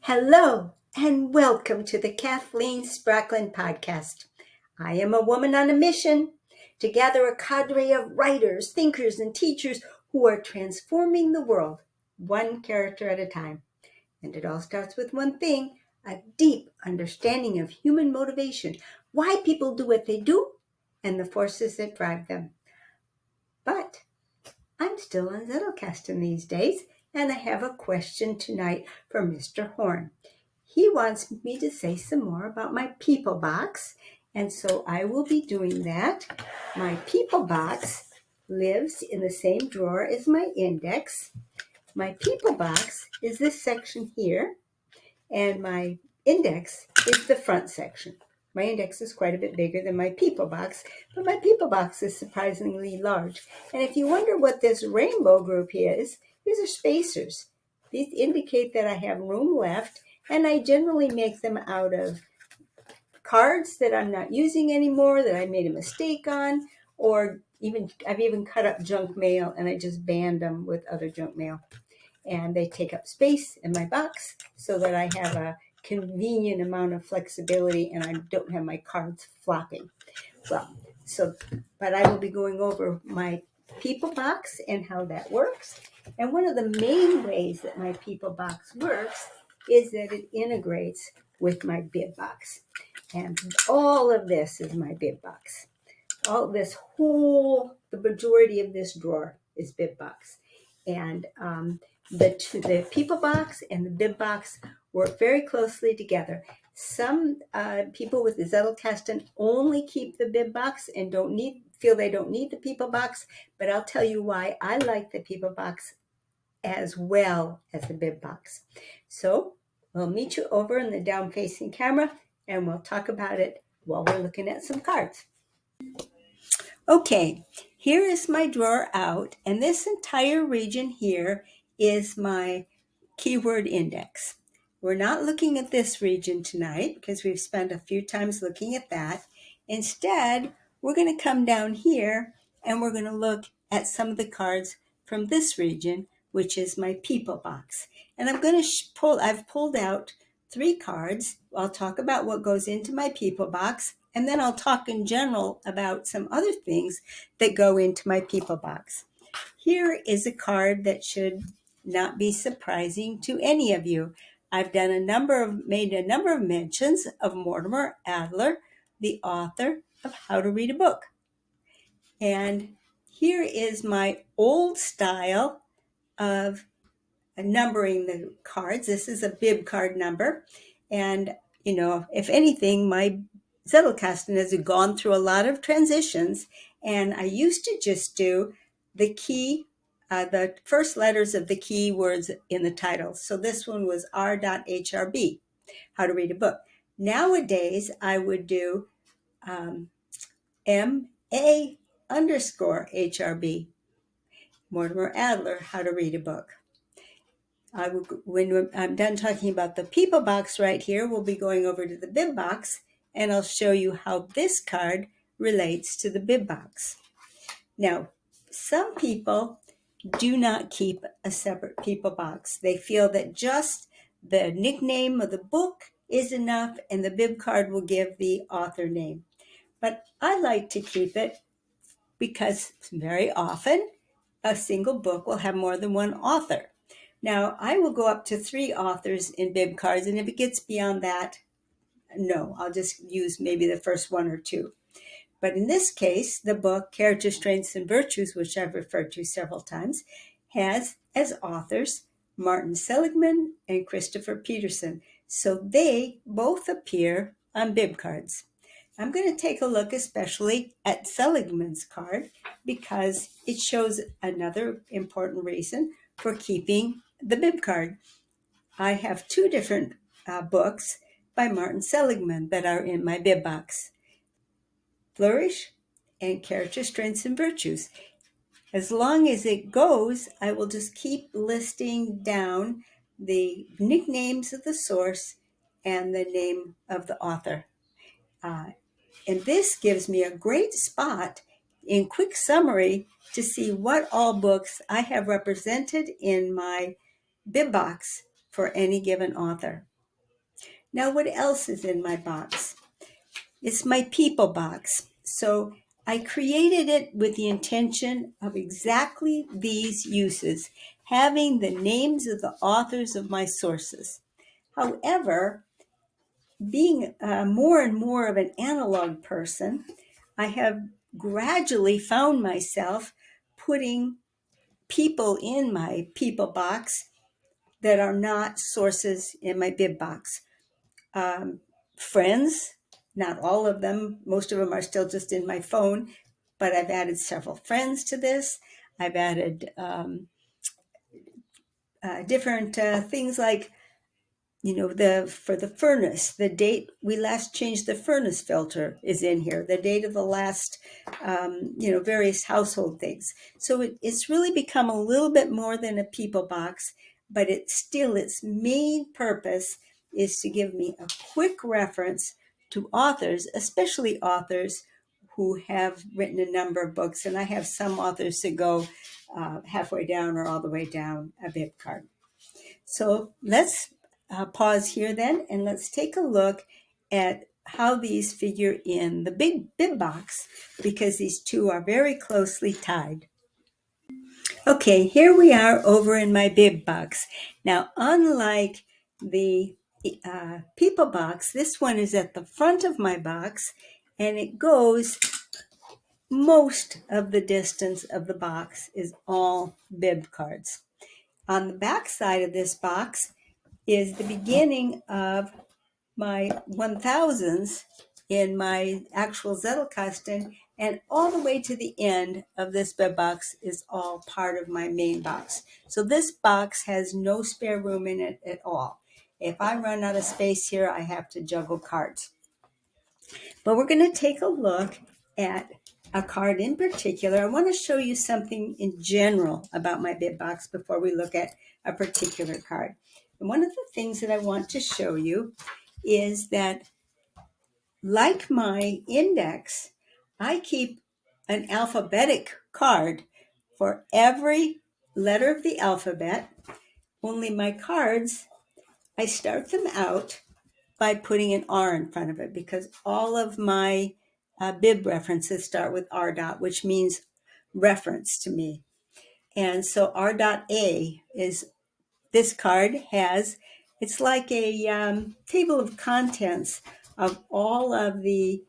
Hello, and welcome to the Kathleen Spracklin podcast. I am a woman on a mission to gather a cadre of writers, thinkers, and teachers who are transforming the world, one character at a time. And it all starts with one thing: a deep understanding of human motivation, why people do what they do, and the forces that drive them. But I'm still on Zettelkasten these days, and I have a question tonight for Mr. Horn. He wants me to say some more about my People Box, and so I will be doing that. My People Box lives in the same drawer as my index. My People Box is this section here, and my index is the front section. My index is quite a bit bigger than my People Box, but my People Box is surprisingly large. And if you wonder what this rainbow group is, these are spacers. These indicate that I have room left, and I generally make them out of cards that I'm not using anymore, that I made a mistake on, or I've even cut up junk mail and I just band them with other junk mail. And they take up space in my box so that I have a convenient amount of flexibility and I don't have my cards flopping. But I will be going over my People Box and how that works. And one of the main ways that my People Box works is that it integrates with my Bib Box. And all of this is my Bib Box. The majority of this drawer is Bib Box. And the People Box and the Bib Box work very closely together. Some people with the Zettelkasten only keep the Bib Box and feel they don't need the People Box, but I'll tell you why I like the People Box as well as the Bib Box. So we'll meet you over in the down-facing camera, and we'll talk about it while we're looking at some cards. Okay, here is my drawer out, and this entire region here is my keyword index. We're not looking at this region tonight because we've spent a few times looking at that. Instead, we're going to come down here and we're going to look at some of the cards from this region, which is my People Box. And I'm going to I've pulled out 3 cards. I'll talk about what goes into my People Box, and then I'll talk in general about some other things that go into my People Box. Here is a card that should not be surprising to any of you. I've made a number of mentions of Mortimer Adler, the author of How to Read a Book. And here is my old style of numbering the cards. This is a bib card number. And, if anything, my Zettelkasten has gone through a lot of transitions. And I used to just do the first letters of the key words in the title. So this one was R.HRB, How to Read a Book. Nowadays, I would do MA_HRB, Mortimer Adler, How to Read a Book. When I'm done talking about the People Box right here, we'll be going over to the Bib Box, and I'll show you how this card relates to the Bib Box. Now, some people do not keep a separate People Box. They feel that just the nickname of the book is enough, and the bib card will give the author name. But I like to keep it because very often a single book will have more than one author. Now, I will go up to 3 authors in bib cards, and if it gets beyond that, no, I'll just use maybe the first 1 or 2. But in this case, the book, Character, Strengths, and Virtues, which I've referred to several times, has as authors Martin Seligman and Christopher Peterson. So they both appear on bib cards. I'm going to take a look especially at Seligman's card because it shows another important reason for keeping the bib card. I have 2 different books by Martin Seligman that are in my bib box: Flourish and Character, Strengths, and Virtues. As long as it goes, I will just keep listing down the nicknames of the source and the name of the author. And this gives me a great spot in quick summary to see what all books I have represented in my bib box for any given author. Now, what else is in my box? It's my people box. So I created it with the intention of exactly these uses, having the names of the authors of my sources. However, being more and more of an analog person, I have gradually found myself putting people in my people box that are not sources in my bib box. Um, Friends, not all of them, most of them are still just in my phone, but I've added several friends to this. I've added different things like, for the furnace, the date we last changed the furnace filter is in here, the date of the last, various household things. So it's really become a little bit more than a people box, but its main purpose is to give me a quick reference to authors, especially authors who have written a number of books. And I have some authors that go halfway down or all the way down a bib card. So let's pause here then, and let's take a look at how these figure in the big bib box, because these two are very closely tied. Okay, here we are over in my bib box. Now, unlike the people box, this one is at the front of my box, and it goes most of the distance of the box is all bib cards. On the back side of this box is the beginning of my 1000s in my actual Zettelkasten, and all the way to the end of this bib box is all part of my main box. So this box has no spare room in it at all. If I run out of space here, I have to juggle cards. But we're going to take a look at a card in particular. I want to show you something in general about my bib box before we look at a particular card. And one of the things that I want to show you is that, like my index, I keep an alphabetic card for every letter of the alphabet. Only my cards, I start them out by putting an R in front of it, because all of my bib references start with R dot, which means reference to me. And so R dot A is, this card has, it's like a table of contents of all of the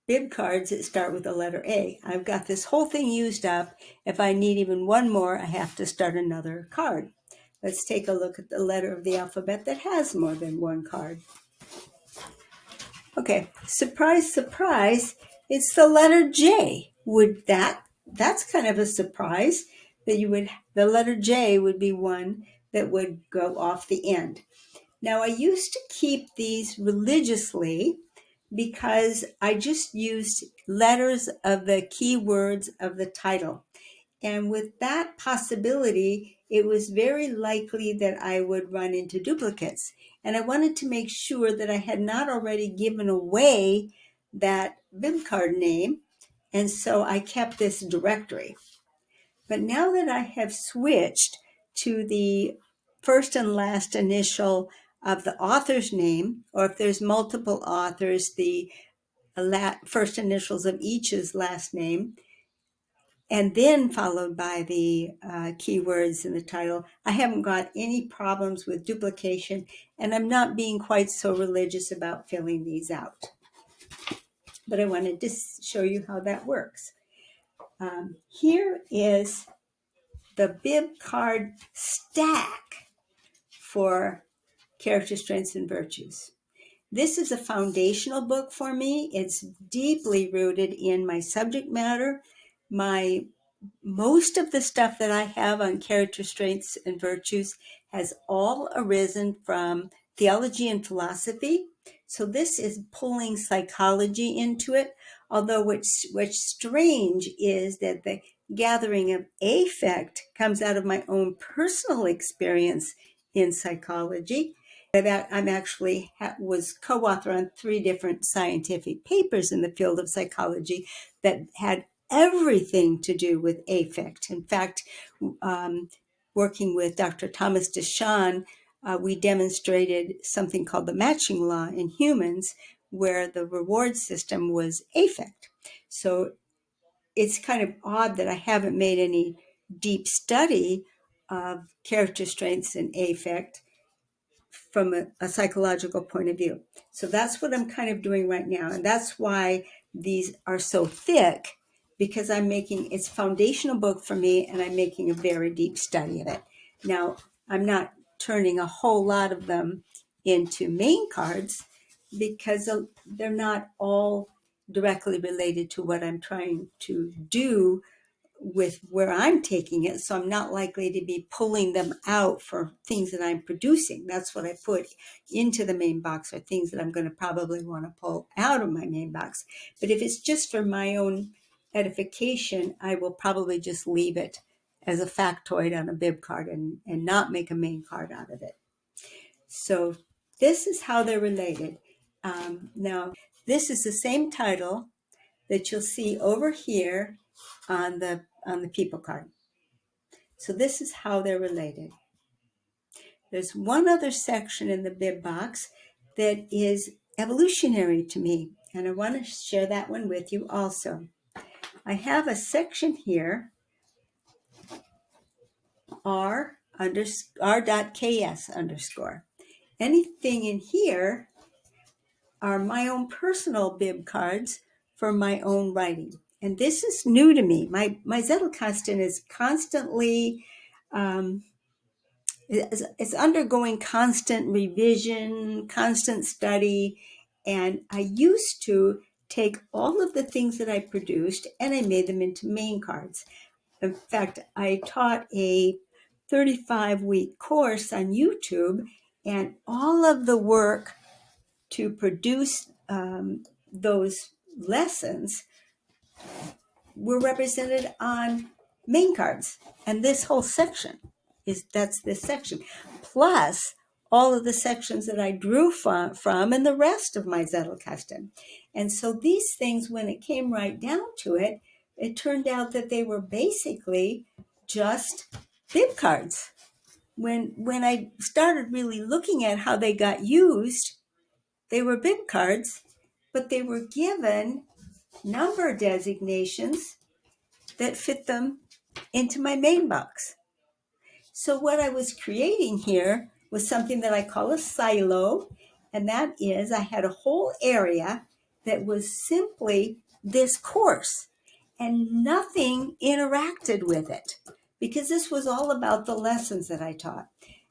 bib cards that start with the letter A. I've got this whole thing used up. If I need even one more, I have to start another card. Let's take a look at the letter of the alphabet that has more than one card. Okay, surprise, surprise, it's the letter J. That's kind of a surprise that the letter J would be one that would go off the end. Now, I used to keep these religiously because I just used letters of the key words of the title. And with that possibility, it was very likely that I would run into duplicates. And I wanted to make sure that I had not already given away that bib card name. And so I kept this directory. But now that I have switched to the first and last initial of the author's name, or if there's multiple authors, the first initials of each's last name, and then followed by the keywords in the title, I haven't got any problems with duplication, and I'm not being quite so religious about filling these out. But I wanted to show you how that works. Here is the bib card stack for character strengths and virtues. This is a foundational book for me. It's deeply rooted in my subject matter. Most of the stuff that I have on character strengths and virtues has all arisen from theology and philosophy. So this is pulling psychology into it. Although what's strange is that the gathering of affect comes out of my own personal experience in psychology. I'm actually was co-author on 3 different scientific papers in the field of psychology that had everything to do with affect. In fact, working with Dr. Thomas DeShawn, we demonstrated something called the matching law in humans, where the reward system was affect. So it's kind of odd that I haven't made any deep study of character strengths and affect from a psychological point of view. So that's what I'm kind of doing right now. And that's why these are so thick, because I'm making it's a foundational book for me, and I'm making a very deep study of it. Now, I'm not turning a whole lot of them into main cards because they're not all directly related to what I'm trying to do with where I'm taking it. So I'm not likely to be pulling them out for things that I'm producing. That's what I put into the main box, or things that I'm going to probably want to pull out of my main box. But if it's just for my own edification, I will probably just leave it as a factoid on a bib card and not make a main card out of it. So this is how they're related. Now, this is the same title that you'll see over here on the people card. So this is how they're related. There's one other section in the bib box that is evolutionary to me, and I want to share that one with you also. I have a section here, r.ks underscore. Anything in here are my own personal bib cards for my own writing. And this is new to me. My Zettelkasten is constantly, it's undergoing constant revision, constant study. And I used to take all of the things that I produced and I made them into main cards. In fact, I taught a 35-week course on YouTube, and all of the work to produce those lessons were represented on main cards. And this whole section that's this section. Plus all of the sections that I drew from and the rest of my Zettelkasten. And so these things, when it came right down to it, it turned out that they were basically just bib cards. When I started really looking at how they got used, they were bib cards, but they were given number designations that fit them into my main box. So what I was creating here was something that I call a silo, and that is I had a whole area that was simply this course, and nothing interacted with it, because this was all about the lessons that I taught.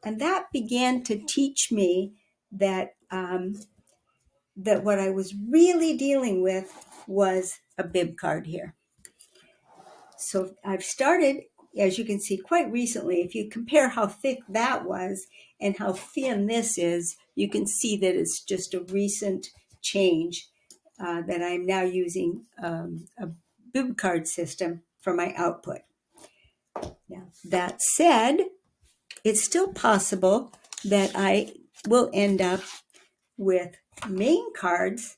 And that began to teach me that that what I was really dealing with was a bib card here. So I've started, as you can see, quite recently. If you compare how thick that was and how thin this is, you can see that it's just a recent change, that I'm now using a bib card system for my output. Now, that said, it's still possible that I will end up with main cards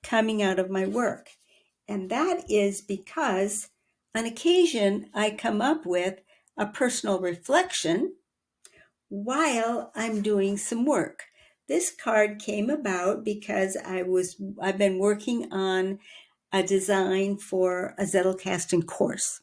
coming out of my work. And that is because on occasion I come up with a personal reflection while I'm doing some work. This card came about because I've been working on a design for a Zettelkasten course.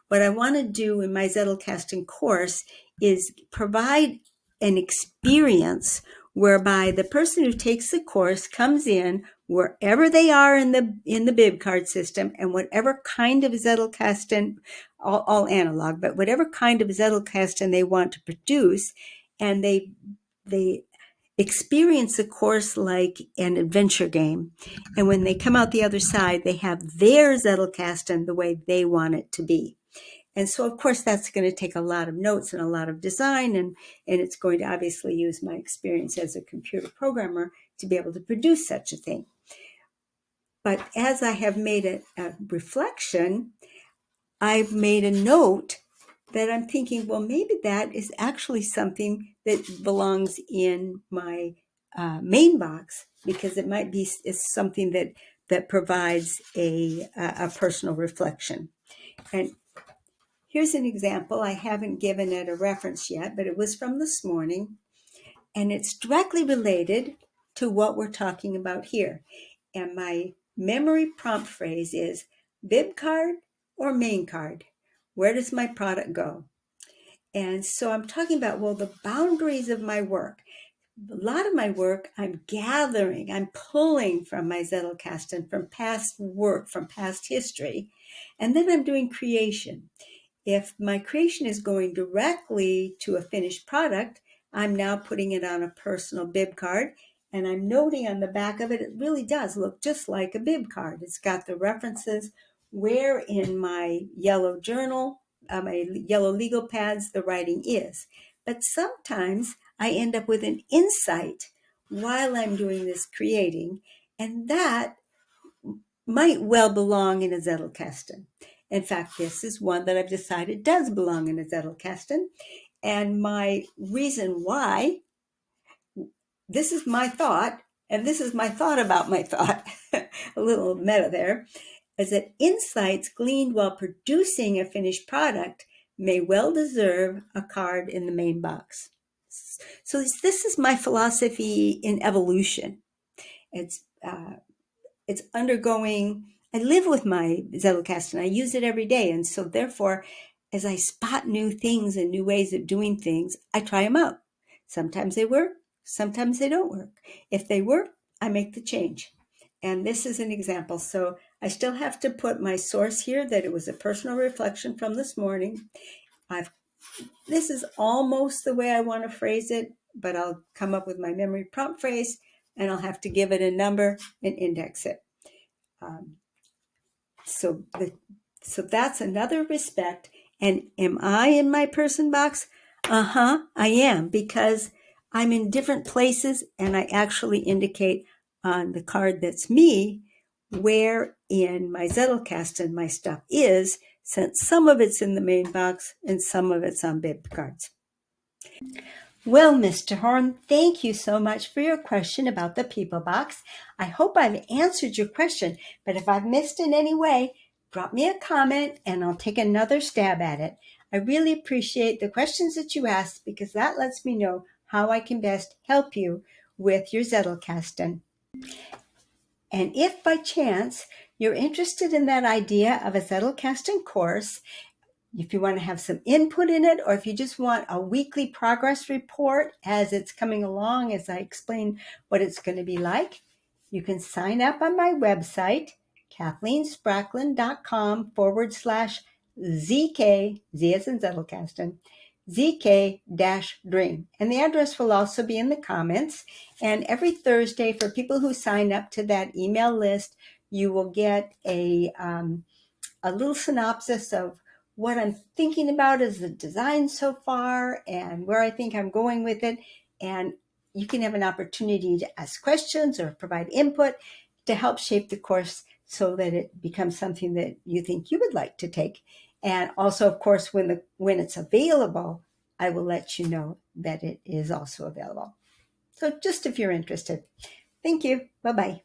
What I want to do in my Zettelkasten course is provide an experience whereby the person who takes the course comes in wherever they are in the bib card system, and whatever kind of Zettelkasten, all analog, but whatever kind of Zettelkasten they want to produce, and they experience the course like an adventure game. And when they come out the other side, they have their Zettelkasten the way they want it to be. And so, of course, that's going to take a lot of notes and a lot of design, and it's going to obviously use my experience as a computer programmer to be able to produce such a thing. But as I have made a reflection, I've made a note that I'm thinking, well, maybe that is actually something that belongs in my main box, because it might be something that provides a personal reflection. And here's an example. I haven't given it a reference yet, but it was from this morning. And it's directly related to what we're talking about here. And my memory prompt phrase is bib card or main card? Where does my product go? And so I'm talking about, well, the boundaries of my work. A lot of my work, I'm gathering, I'm pulling from my Zettelkasten, from past work, from past history, and then I'm doing creation. If my creation is going directly to a finished product, I'm now putting it on a personal bib card, and I'm noting on the back of it, it really does look just like a bib card. It's got the references where in my yellow journal, my yellow legal pads, the writing is. But sometimes I end up with an insight while I'm doing this creating, and that might well belong in a Zettelkasten. In fact, this is one that I've decided does belong in a Zettelkasten. And my reason why, this is my thought, and this is my thought about my thought, a little meta there, is that insights gleaned while producing a finished product may well deserve a card in the main box. So this is my philosophy in evolution. It's undergoing, I live with my Zettelkasten. I use it every day. And so therefore, as I spot new things and new ways of doing things, I try them out. Sometimes they work, sometimes they don't work. If they work, I make the change. And this is an example. So I still have to put my source here that it was a personal reflection from this morning. This is almost the way I want to phrase it, but I'll come up with my memory prompt phrase and I'll have to give it a number and index it. So that's another respect. And am I in my person box? I am, because I'm in different places and I actually indicate on the card that's me where in my Zettelkasten my stuff is, since some of it's in the main box and some of it's on bib cards. Well, Mr. Horn, thank you so much for your question about the People Box. I hope I've answered your question, but if I've missed in any way, drop me a comment and I'll take another stab at it. I really appreciate the questions that you asked because that lets me know how I can best help you with your Zettelkasten. And if by chance you're interested in that idea of a Zettelkasten course, if you want to have some input in it, or if you just want a weekly progress report as it's coming along, as I explain what it's going to be like, you can sign up on my website, KathleenSpracklin.com/ZK, Z as in Zettelkasten, ZK-Dream. And the address will also be in the comments. And every Thursday, for people who sign up to that email list, you will get a little synopsis of what I'm thinking about as the design so far and where I think I'm going with it. And you can have an opportunity to ask questions or provide input to help shape the course so that it becomes something that you think you would like to take. And also, of course, when it's available, I will let you know that it is also available. So just if you're interested. Thank you. Bye-bye.